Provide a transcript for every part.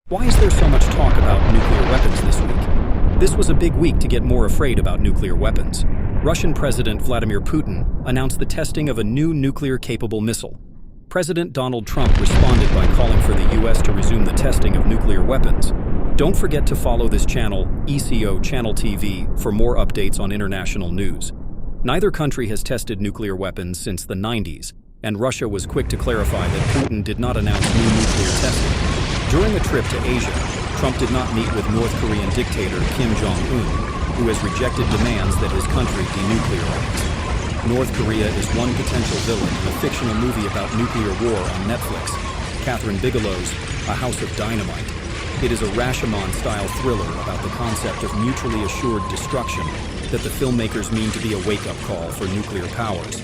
Why is there so much talk about nuclear weapons this week? This was a big week to get more afraid about nuclear weapons. Russian President Vladimir Putin announced the testing of a new nuclear-capable missile. President Donald Trump responded by calling for the U.S. to resume the testing of nuclear weapons. Don't forget to follow this channel, ECO Channel TV, for more updates on international news. Neither country has tested nuclear weapons since the 90s, and Russia was quick to clarify that Putin did not announce new nuclear testing. During a trip to Asia, Trump did not meet with North Korean dictator Kim Jong Un, who has rejected demands that his country denuclearize. North Korea is one potential villain in a fictional movie about nuclear war on Netflix, Kathryn Bigelow's House of Dynamite. It is a Rashomon-style thriller about the concept of mutually assured destruction that the filmmakers mean to be a wake-up call for nuclear powers.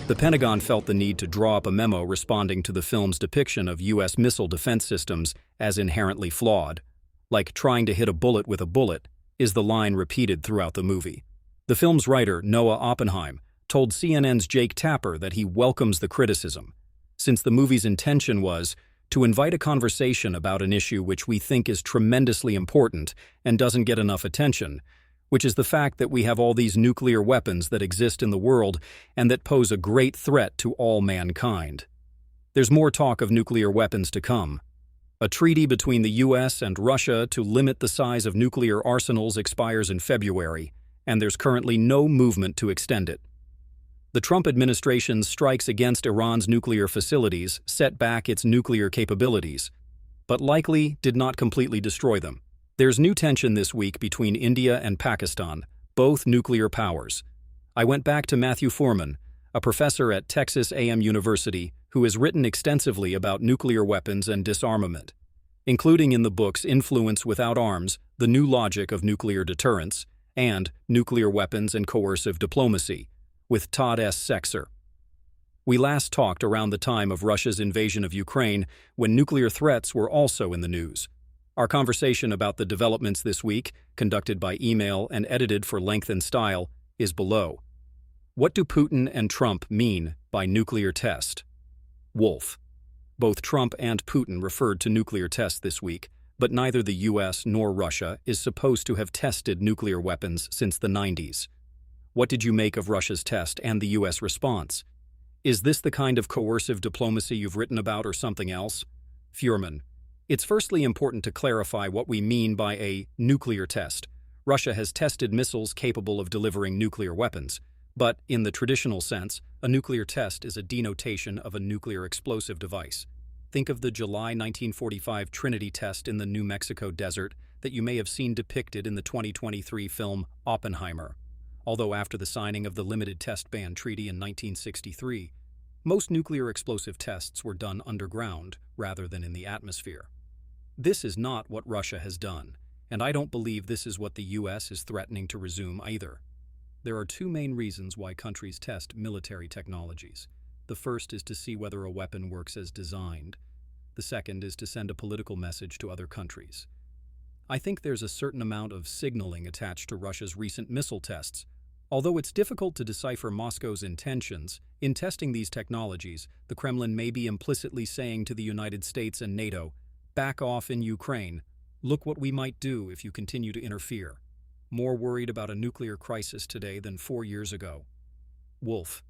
The Pentagon felt the need to draw up a memo responding to the film's depiction of U.S. missile defense systems as inherently flawed. Like trying to hit a bullet with a bullet is the line repeated throughout the movie. The film's writer, Noah Oppenheim, told CNN's Jake Tapper that he welcomes the criticism, since the movie's intention was to invite a conversation about an issue which we think is tremendously important and doesn't get enough attention, which is the fact that we have all these nuclear weapons that exist in the world and that pose a great threat to all mankind. There's more talk of nuclear weapons to come. A treaty between the U.S. and Russia to limit the size of nuclear arsenals expires in February, and there's currently no movement to extend it. The Trump administration's strikes against Iran's nuclear facilities set back its nuclear capabilities, but likely did not completely destroy them. There's new tension this week between India and Pakistan, both nuclear powers. I went back to Matthew Foreman, a professor at Texas A&M University, who has written extensively about nuclear weapons and disarmament, including in the books Influence Without Arms, The New Logic of Nuclear Deterrence, and Nuclear Weapons and Coercive Diplomacy, with Todd S. Sexer. We last talked around the time of Russia's invasion of Ukraine, when nuclear threats were also in the news. Our conversation about the developments this week, conducted by email and edited for length and style, is below. What do Putin and Trump mean by nuclear test? Wolf. Both Trump and Putin referred to nuclear tests this week, but neither the U.S. nor Russia is supposed to have tested nuclear weapons since the 90s. What did you make of Russia's test and the U.S. response? Is this the kind of coercive diplomacy you've written about or something else? Fuhrman. It's firstly important to clarify what we mean by a nuclear test. Russia has tested missiles capable of delivering nuclear weapons, but in the traditional sense, a nuclear test is a denotation of a nuclear explosive device. Think of the July 1945 Trinity test in the New Mexico desert that you may have seen depicted in the 2023 film Oppenheimer. Although after the signing of the Limited Test Ban Treaty in 1963, most nuclear explosive tests were done underground rather than in the atmosphere. This is not what Russia has done, and I don't believe this is what the U.S. is threatening to resume either. There are two main reasons why countries test military technologies. The first is to see whether a weapon works as designed. The second is to send a political message to other countries. I think there's a certain amount of signaling attached to Russia's recent missile tests. Although it's difficult to decipher Moscow's intentions, in testing these technologies, the Kremlin may be implicitly saying to the United States and NATO, "Back off in Ukraine. Look what we might do if you continue to interfere." More worried about a nuclear crisis today than 4 years ago. Wolf.